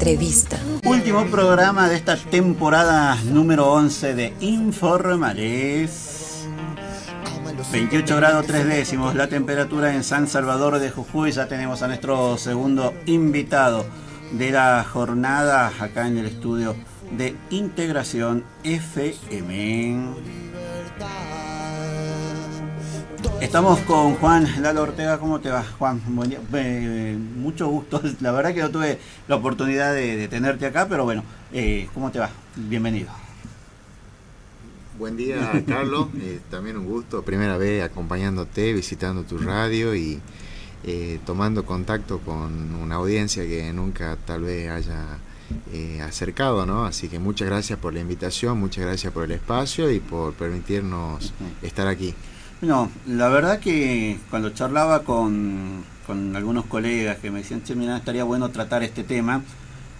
Entrevista. Último programa de esta temporada número 11 de Informales. 28 grados 3 décimos la temperatura en San Salvador de Jujuy. Ya tenemos a nuestro segundo invitado de la jornada acá en el estudio de Integración FM. Estamos con Juan Lalo Ortega. ¿Cómo te va, Juan? Buen día. Mucho gusto. La verdad que no tuve la oportunidad de tenerte acá, pero bueno, ¿cómo te va? Bienvenido. Buen día, Carlos. También un gusto. Primera vez acompañándote, visitando tu radio y tomando contacto con una audiencia que nunca tal vez haya acercado, ¿no? Así que muchas gracias por la invitación, muchas gracias por el espacio y por permitirnos estar aquí. No, la verdad que cuando charlaba con algunos colegas que me decían, che, mira, estaría bueno tratar este tema,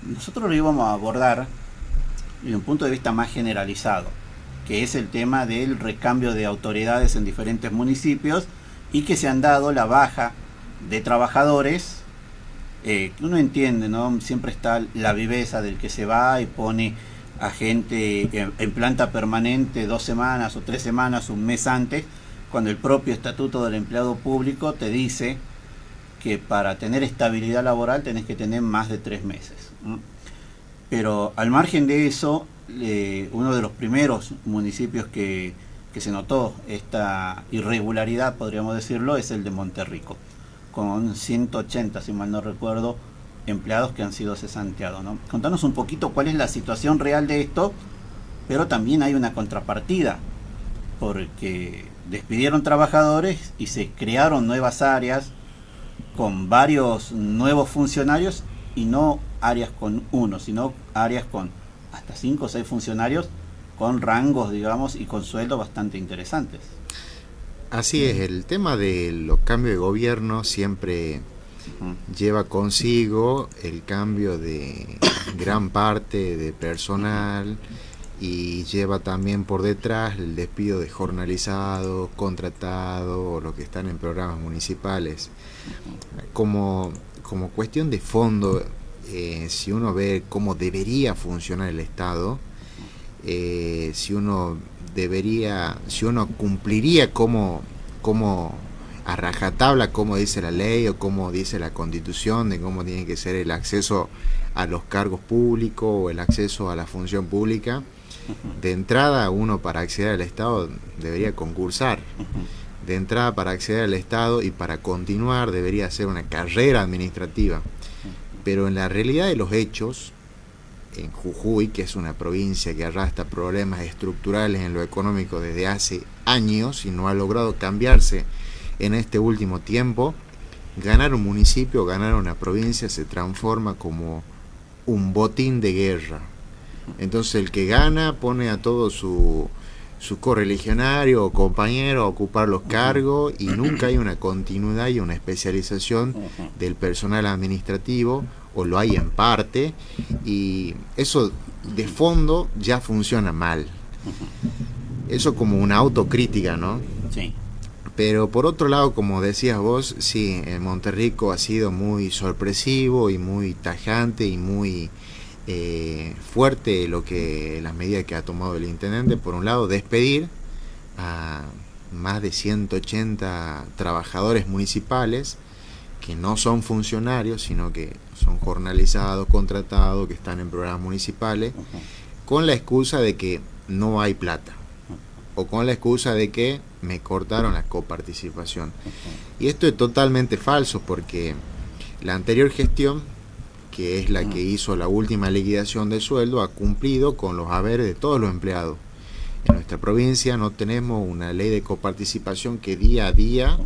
nosotros lo íbamos a abordar desde un punto de vista más generalizado, que es el tema del recambio de autoridades en diferentes municipios y que se han dado la baja de trabajadores. Uno entiende, ¿no? Siempre está la viveza del que se va y pone a gente en planta permanente 2 semanas o 3 semanas, un mes antes, cuando el propio Estatuto del Empleado Público te dice que para tener estabilidad laboral tenés que tener más de 3 meses. Pero al margen de eso, uno de los primeros municipios que se notó esta irregularidad, podríamos decirlo, es el de Monterrico, con 180, si mal no recuerdo, empleados que han sido cesanteados, ¿no? Contanos un poquito cuál es la situación real de esto, pero también hay una contrapartida, porque despidieron trabajadores y se crearon nuevas áreas con varios nuevos funcionarios, y no áreas con uno, sino áreas con hasta 5 o 6 funcionarios con rangos, digamos, y con sueldos bastante interesantes. Así es, el tema de los cambios de gobierno siempre lleva consigo el cambio de gran parte de personal y lleva también por detrás el despido de jornalizados, contratados o los que están en programas municipales. Como cuestión de fondo, si uno ve cómo debería funcionar el Estado, si uno cumpliría como a rajatabla como dice la ley o como dice la Constitución de cómo tiene que ser el acceso a los cargos públicos o el acceso a la función pública, de entrada uno para acceder al Estado debería concursar. De entrada para acceder al Estado y para continuar debería ser una carrera administrativa. Pero en la realidad de los hechos, en Jujuy, que es una provincia que arrastra problemas estructurales en lo económico desde hace años y no ha logrado cambiarse en este último tiempo, ganar un municipio, ganar una provincia se transforma como un botín de guerra. Entonces el que gana pone a todos sus correligionarios o compañeros a ocupar los cargos y nunca hay una continuidad y una especialización del personal administrativo, o lo hay en parte, y eso de fondo ya funciona mal. Eso como una autocrítica, ¿no? Sí. Pero por otro lado, como decías vos, sí, en Monterrico ha sido muy sorpresivo y muy tajante y muy fuerte las medidas que ha tomado el intendente. Por un lado, despedir a más de 180 trabajadores municipales que no son funcionarios, sino que son jornalizados, contratados, que están en programas municipales, con la excusa de que no hay plata, o con la excusa de que me cortaron la coparticipación. Y esto es totalmente falso, porque la anterior gestión, que es la que hizo la última liquidación de sueldo, ha cumplido con los haberes de todos los empleados. En nuestra provincia no tenemos una ley de coparticipación que día a día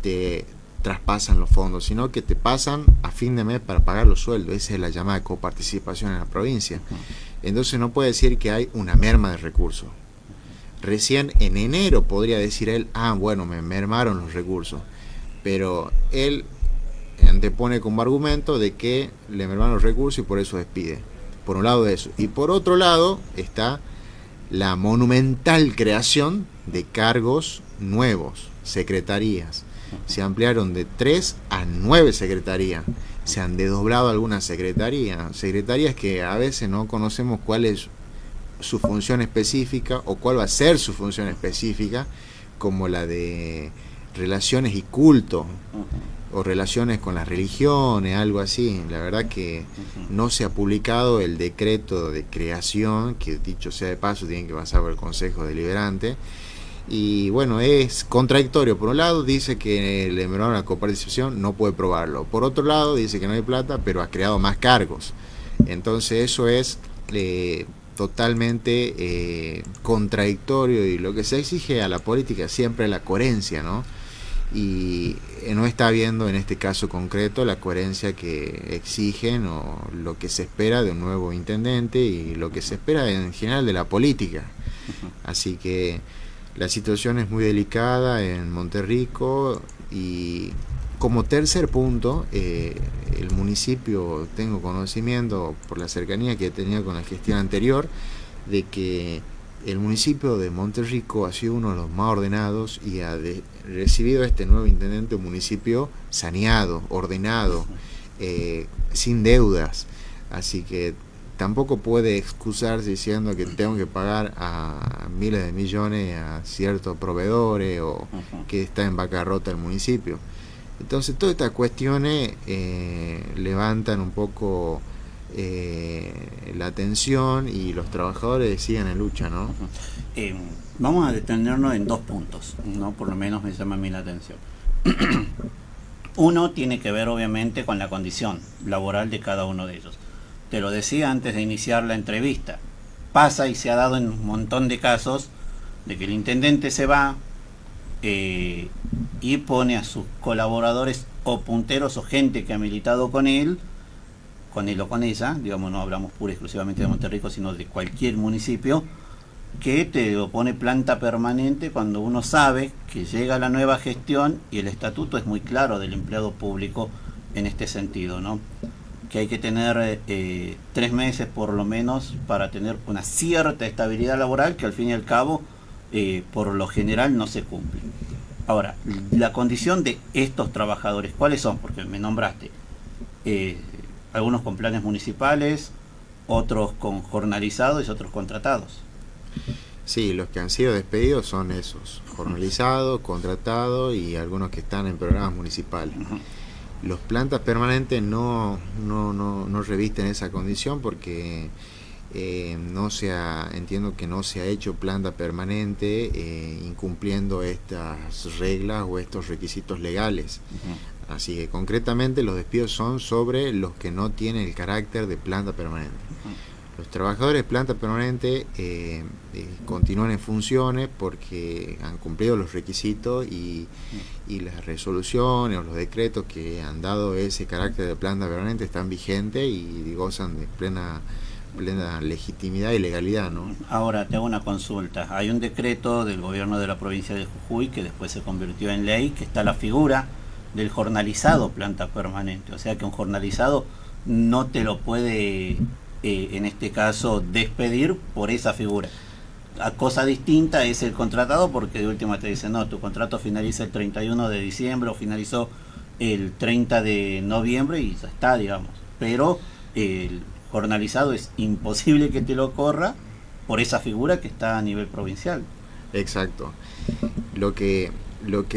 te traspasan los fondos, sino que te pasan a fin de mes para pagar los sueldos. Esa es la llamada coparticipación en la provincia. Entonces no puede decir que hay una merma de recursos. Recién en enero podría decir él, bueno, me mermaron los recursos, pero él antepone como argumento de que le mermaron los recursos y por eso despide. Por un lado eso, y por otro lado está la monumental creación de cargos nuevos, secretarías. Se ampliaron de 3 a 9 secretarías. se han desdoblado algunas secretarías que a veces no conocemos cuál es su función específica o cuál va a ser su función específica, como la de relaciones y culto, o relaciones con las religiones, algo así. La verdad que no se ha publicado el decreto de creación, que dicho sea de paso tiene que pasar por el Consejo Deliberante, y bueno, es contradictorio. Por un lado dice que el embrión a la coparticipación no puede probarlo, por otro lado dice que no hay plata, pero ha creado más cargos. Entonces eso es totalmente contradictorio, y lo que se exige a la política siempre es la coherencia, ¿no? Y no está viendo en este caso concreto la coherencia que exigen o lo que se espera de un nuevo intendente y lo que se espera en general de la política. Así que la situación es muy delicada en Monterrico. Y como tercer punto, el municipio, tengo conocimiento por la cercanía que he tenido con la gestión anterior, de que el municipio de Monterrico ha sido uno de los más ordenados y ha recibido este nuevo intendente un municipio saneado, ordenado, sin deudas. Así que tampoco puede excusarse diciendo que tengo que pagar a miles de millones a ciertos proveedores o que está en bancarrota el municipio. Entonces todas estas cuestiones levantan un poco la atención, y los trabajadores siguen en lucha, ¿no? Vamos a detenernos en dos puntos, ¿no? Por lo menos me llama a mí la atención. Uno tiene que ver obviamente con la condición laboral de cada uno de ellos. Te lo decía antes de iniciar la entrevista. Pasa y se ha dado en un montón de casos de que el intendente se va y pone a sus colaboradores o punteros o gente que ha militado con él o con ella, digamos, no hablamos pura y exclusivamente de Monterrico, sino de cualquier municipio, que te pone planta permanente cuando uno sabe que llega la nueva gestión y el estatuto es muy claro del empleado público en este sentido, ¿no? Que hay que tener 3 meses por lo menos para tener una cierta estabilidad laboral, que al fin y al cabo por lo general no se cumple. Ahora, la condición de estos trabajadores, ¿cuáles son? Porque me nombraste algunos con planes municipales, otros con jornalizados y otros contratados. Sí, los que han sido despedidos son esos, jornalizados, contratados y algunos que están en programas municipales. Los plantas permanentes no revisten esa condición porque entiendo que no se ha hecho planta permanente incumpliendo estas reglas o estos requisitos legales. Así que concretamente los despidos son sobre los que no tienen el carácter de planta permanente. Los trabajadores de planta permanente continúan en funciones porque han cumplido los requisitos y las resoluciones o los decretos que han dado ese carácter de planta permanente están vigentes y gozan de plena legitimidad y legalidad, ¿no? Ahora te hago una consulta. Hay un decreto del gobierno de la provincia de Jujuy que después se convirtió en ley, que está la figura del jornalizado planta permanente. O sea que un jornalizado no te lo puede en este caso despedir por esa figura. A cosa distinta es el contratado, porque de última te dicen, no, tu contrato finaliza el 31 de diciembre o finalizó el 30 de noviembre y ya está, digamos. Pero el jornalizado es imposible que te lo corra por esa figura que está a nivel provincial. Exacto. Lo que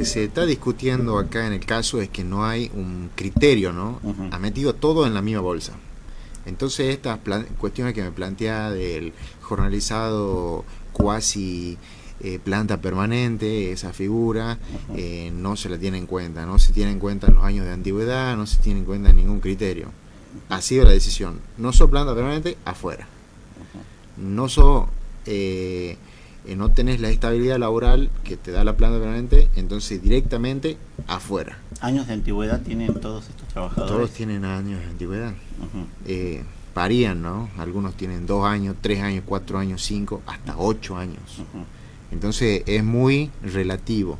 se está discutiendo acá en el caso es que no hay un criterio, ¿no? Ha metido todo en la misma bolsa. Entonces estas cuestiones que me plantea del jornalizado cuasi planta permanente, esa figura, no se la tiene en cuenta. No se tiene en cuenta los años de antigüedad, no se tiene en cuenta ningún criterio. Ha sido la decisión. No sos planta permanente, afuera. No sos... no tenés la estabilidad laboral que te da la planta permanente, entonces directamente afuera. ¿Años de antigüedad tienen todos estos trabajadores? Todos tienen años de antigüedad. Varían, ¿no? Algunos tienen 2 años, 3 años, 4 años, 5, hasta 8 años. Entonces es muy relativo.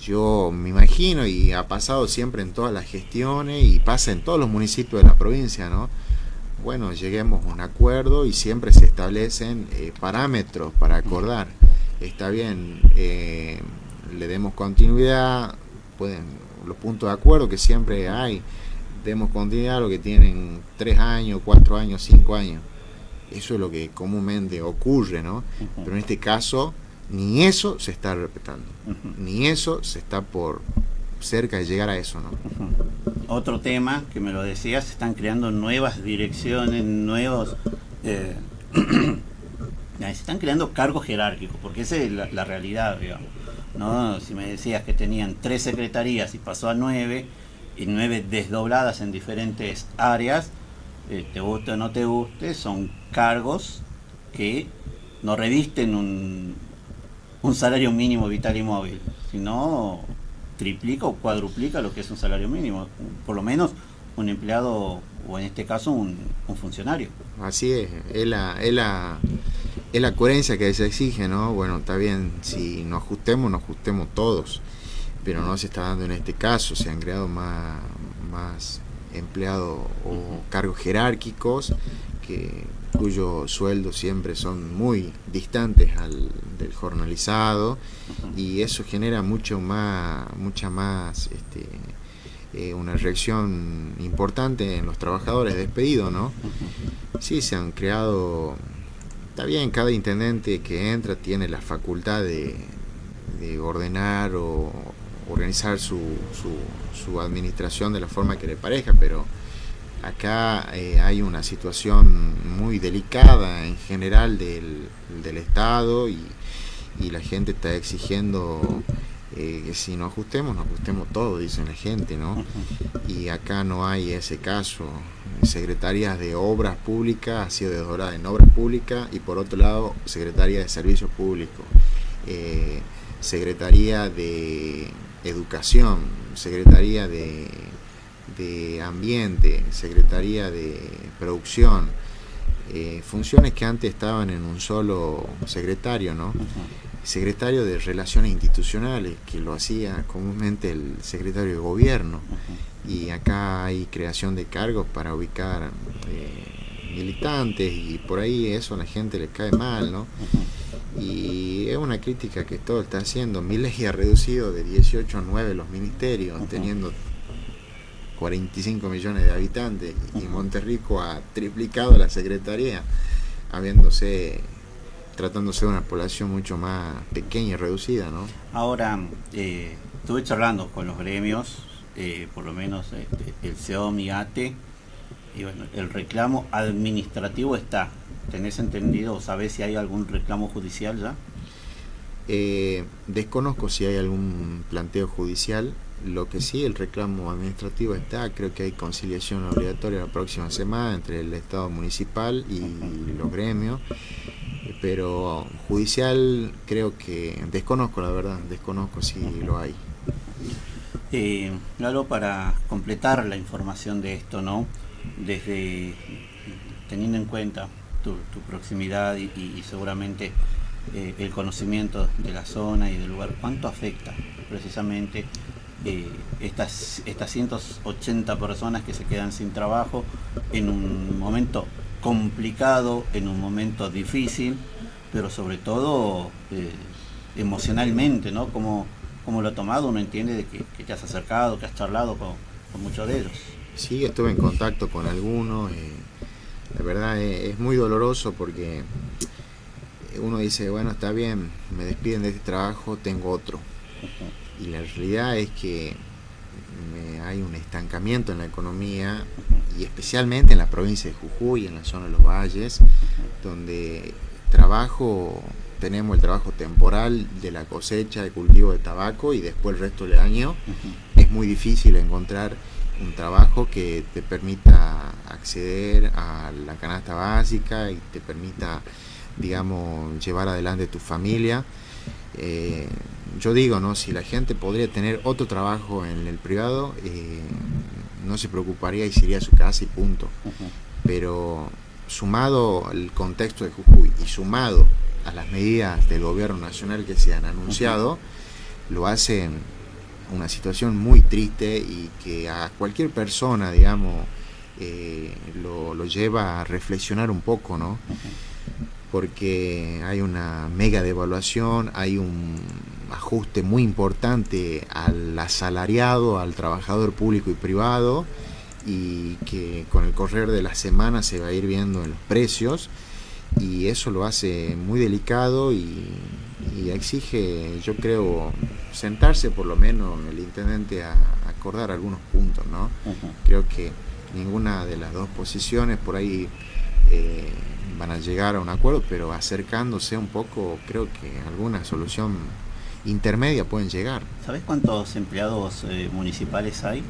Yo me imagino, y ha pasado siempre en todas las gestiones y pasa en todos los municipios de la provincia, ¿no? Bueno, lleguemos a un acuerdo y siempre se establecen parámetros para acordar. Está bien, le demos continuidad, los puntos de acuerdo que siempre hay. Demos continuidad a lo que tienen 3 años, 4 años, 5 años. Eso es lo que comúnmente ocurre, ¿no? Pero en este caso, ni eso se está respetando. Ni eso se está por cerca de llegar a eso, ¿no? Otro tema que me lo decías, se están creando nuevas direcciones, nuevos... se están creando cargos jerárquicos, porque esa es la realidad, digamos, ¿no? Si me decías que tenían 3 secretarías y pasó a 9, y 9 desdobladas en diferentes áreas, te guste o no te guste, son cargos que no revisten un salario mínimo vital y móvil, sino triplica o cuadruplica lo que es un salario mínimo, por lo menos un empleado, o en este caso un funcionario. Así es la coherencia que se exige, ¿no? Bueno, está bien, si nos ajustemos todos, pero no se está dando en este caso. Se han creado más empleados o cargos jerárquicos cuyos sueldos siempre son muy distantes del jornalizado, y eso genera mucha más una reacción importante en los trabajadores despedidos, ¿no? Sí, se han creado. Está bien, cada intendente que entra tiene la facultad de ordenar o organizar su administración de la forma que le parezca, pero acá hay una situación muy delicada en general del Estado, y la gente está exigiendo que si nos ajustemos todo, dicen la gente, ¿no? Y acá no hay ese caso. Secretarías de Obras Públicas ha sido desdoblada en Obras Públicas, y por otro lado Secretaría de Servicios Públicos, Secretaría de Educación, Secretaría de Ambiente, Secretaría de Producción, funciones que antes estaban en un solo secretario, ¿no? Secretario de Relaciones Institucionales, que lo hacía comúnmente el secretario de Gobierno, y acá hay creación de cargos para ubicar militantes, y por ahí eso a la gente le cae mal, ¿no? Y es una crítica que todo está haciendo. Milei ha reducido de 18 a 9 los ministerios, teniendo 45 millones de habitantes, y Monterrico ha triplicado la secretaría, tratándose de una población mucho más pequeña y reducida, ¿no? Ahora, estuve charlando con los gremios, por lo menos el SEOM y ATE, y bueno, el reclamo administrativo está. ¿Tenés entendido o sabés si hay algún reclamo judicial ya? Desconozco si hay algún planteo judicial. Lo que sí, el reclamo administrativo está. Creo que hay conciliación obligatoria la próxima semana entre el Estado municipal y los gremios, pero judicial creo que desconozco, la verdad, desconozco si lo hay. Claro, para completar la información de esto, ¿no? Teniendo en cuenta tu proximidad y seguramente el conocimiento de la zona y del lugar, ¿cuánto afecta precisamente estas 180 personas que se quedan sin trabajo en un momento complicado, en un momento difícil, pero sobre todo emocionalmente, ¿no? ¿Cómo lo ha tomado? Uno entiende de que te has acercado, que has charlado con muchos de ellos. Sí, estuve en contacto con algunos. La verdad es muy doloroso, porque uno dice, bueno, está bien, me despiden de este trabajo, tengo otro. Y la realidad es que hay un estancamiento en la economía, y especialmente en la provincia de Jujuy, en la zona de los valles, donde tenemos el trabajo temporal de la cosecha de cultivo de tabaco, y después el resto del año es muy difícil encontrar un trabajo que te permita acceder a la canasta básica y te permita, digamos, llevar adelante tu familia. Yo digo, ¿no? Si la gente podría tener otro trabajo en el privado, no se preocuparía y se iría a su casa y punto. Pero sumado al contexto de Jujuy y sumado a las medidas del gobierno nacional que se han anunciado, lo hacen una situación muy triste, y que a cualquier persona, digamos, lo lleva a reflexionar un poco, ¿no? Porque hay una mega devaluación, hay ajuste muy importante al asalariado, al trabajador público y privado, y que con el correr de las semanas se va a ir viendo en los precios, y eso lo hace muy delicado y exige, yo creo, sentarse por lo menos el intendente a acordar algunos puntos, ¿no? Creo que ninguna de las dos posiciones por ahí van a llegar a un acuerdo, pero acercándose un poco, creo que alguna solución intermedia pueden llegar. ¿Sabés cuántos empleados municipales hay?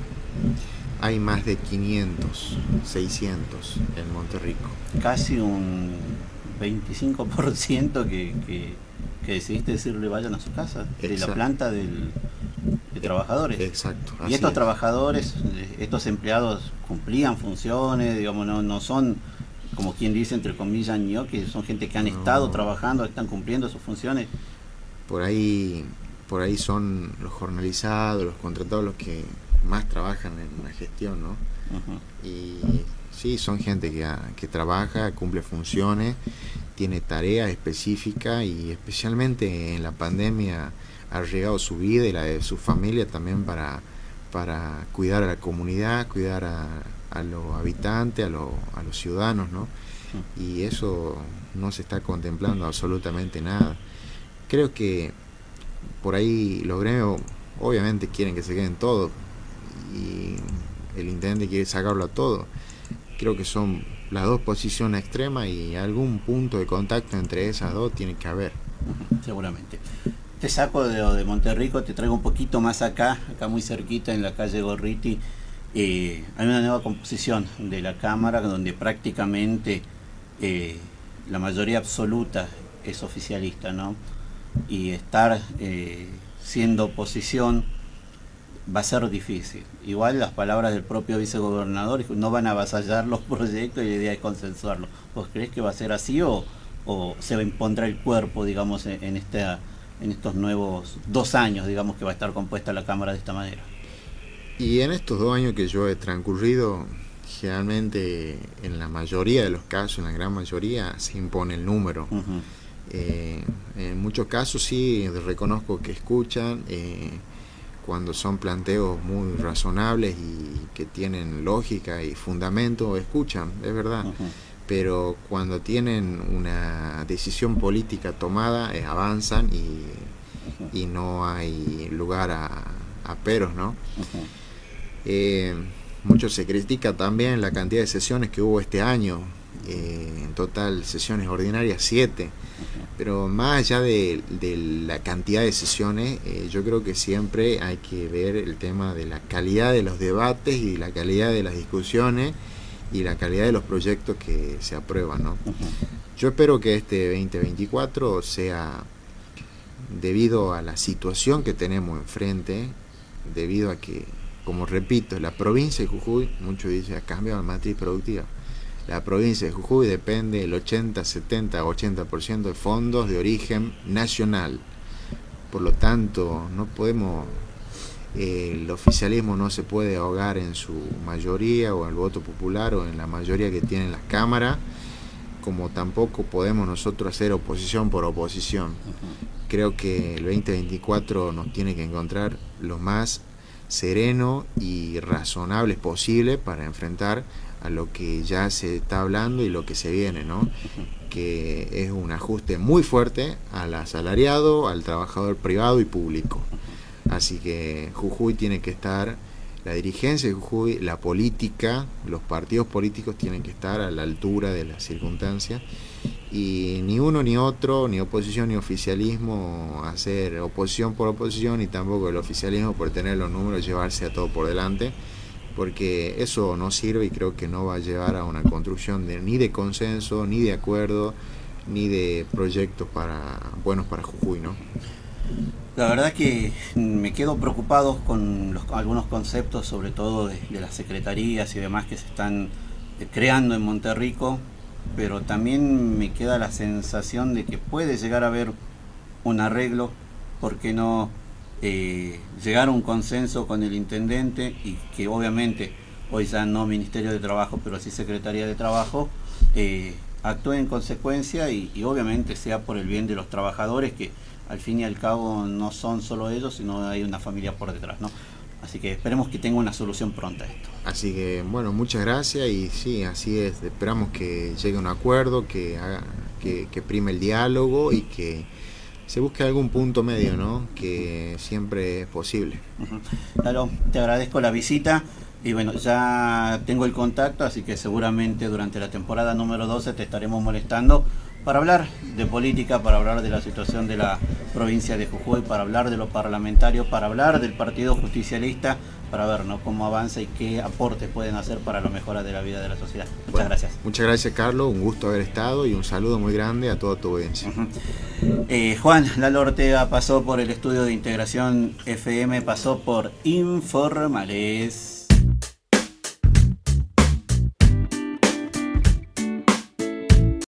Hay más de 500, 600 en Monterrico. Casi un 25% que decidiste decirle vayan a su casa, de la planta de trabajadores. Exacto. Y estos trabajadores, estos empleados cumplían funciones, digamos, no son, como quien dice, entre comillas, ñoquis, son gente que han estado trabajando, están cumpliendo sus funciones. Por ahí son los jornalizados, los contratados, los que más trabajan en la gestión, ¿no? Y sí, son gente que trabaja, cumple funciones, tiene tareas específicas, y especialmente en la pandemia ha arriesgado su vida y la de su familia también para cuidar a la comunidad, cuidar a los habitantes, a los ciudadanos, ¿no? Y eso no se está contemplando absolutamente nada. Creo que por ahí los gremios obviamente quieren que se queden todos, y el intendente quiere sacarlo a todo. Creo que son las dos posiciones extremas, y algún punto de contacto entre esas dos tiene que haber. Seguramente. Te saco de Monterrico, te traigo un poquito más acá muy cerquita, en la calle Gorriti. Hay una nueva composición de la Cámara donde prácticamente la mayoría absoluta es oficialista, ¿no? Y estar siendo oposición va a ser difícil. Igual las palabras del propio vicegobernador no van a avasallar los proyectos, y la idea es consensuarlos. ¿Vos creés que va a ser así o se va a impondrá el cuerpo, digamos, en estos nuevos 2 años, digamos, que va a estar compuesta la Cámara de esta manera? Y en estos 2 años que yo he transcurrido, generalmente en la mayoría de los casos, en la gran mayoría, se impone el número. En muchos casos sí reconozco que escuchan, cuando son planteos muy razonables y que tienen lógica y fundamento, escuchan, es verdad. Pero cuando tienen una decisión política tomada, avanzan y no hay lugar a peros, ¿no? Mucho se critica también la cantidad de sesiones que hubo este año, en total sesiones ordinarias 7, pero más allá de la cantidad de sesiones, yo creo que siempre hay que ver el tema de la calidad de los debates y la calidad de las discusiones y la calidad de los proyectos que se aprueban, ¿no? Yo espero que este 2024 sea, debido a la situación que tenemos enfrente, debido a que, como repito, la provincia de Jujuy, muchos dicen, ha cambiado la matriz productiva. La provincia de Jujuy depende del 80, 70, 80% de fondos de origen nacional. Por lo tanto, no podemos, el oficialismo no se puede ahogar en su mayoría o en el voto popular o en la mayoría que tienen las cámaras, como tampoco podemos nosotros hacer oposición por oposición. Creo que el 2024 nos tiene que encontrar lo más sereno y razonable posible para enfrentar a lo que ya se está hablando y lo que se viene, ¿no? Que es un ajuste muy fuerte al asalariado, al trabajador privado y público. Así que Jujuy tiene que estar, la dirigencia de Jujuy, la política, los partidos políticos tienen que estar a la altura de las circunstancias, y ni uno ni otro, ni oposición ni oficialismo, hacer oposición por oposición, y tampoco el oficialismo por tener los números llevarse a todo por delante, porque eso no sirve y creo que no va a llevar a una construcción ni de consenso, ni de acuerdo, ni de proyectos buenos para Jujuy, ¿no? La verdad que me quedo preocupado con algunos conceptos, sobre todo de las secretarías y demás que se están creando en Monterrico, pero también me queda la sensación de que puede llegar a haber un arreglo, ¿por qué no llegar a un consenso con el intendente? Y que obviamente hoy ya no Ministerio de Trabajo, pero sí Secretaría de Trabajo, actúe en consecuencia y obviamente sea por el bien de los trabajadores, que al fin y al cabo no son solo ellos, sino hay una familia por detrás, ¿no? Así que esperemos que tenga una solución pronta a esto. Así que, bueno, muchas gracias y sí, así es. Esperamos que llegue a un acuerdo, que prime el diálogo y que se busque algún punto medio, ¿no? Que siempre es posible. Lalo, te agradezco la visita y bueno, ya tengo el contacto, así que seguramente durante la temporada número 12 te estaremos molestando para hablar de política, para hablar de la situación de la provincia de Jujuy, para hablar de lo parlamentario, para hablar del Partido Justicialista, para ver, ¿no?, cómo avanza y qué aportes pueden hacer para la mejora de la vida de la sociedad. Muchas gracias. Muchas gracias, Carlos, un gusto haber estado y un saludo muy grande a toda tu audiencia. Juan Lalo Ortega pasó por el estudio de Integración FM, pasó por Informales.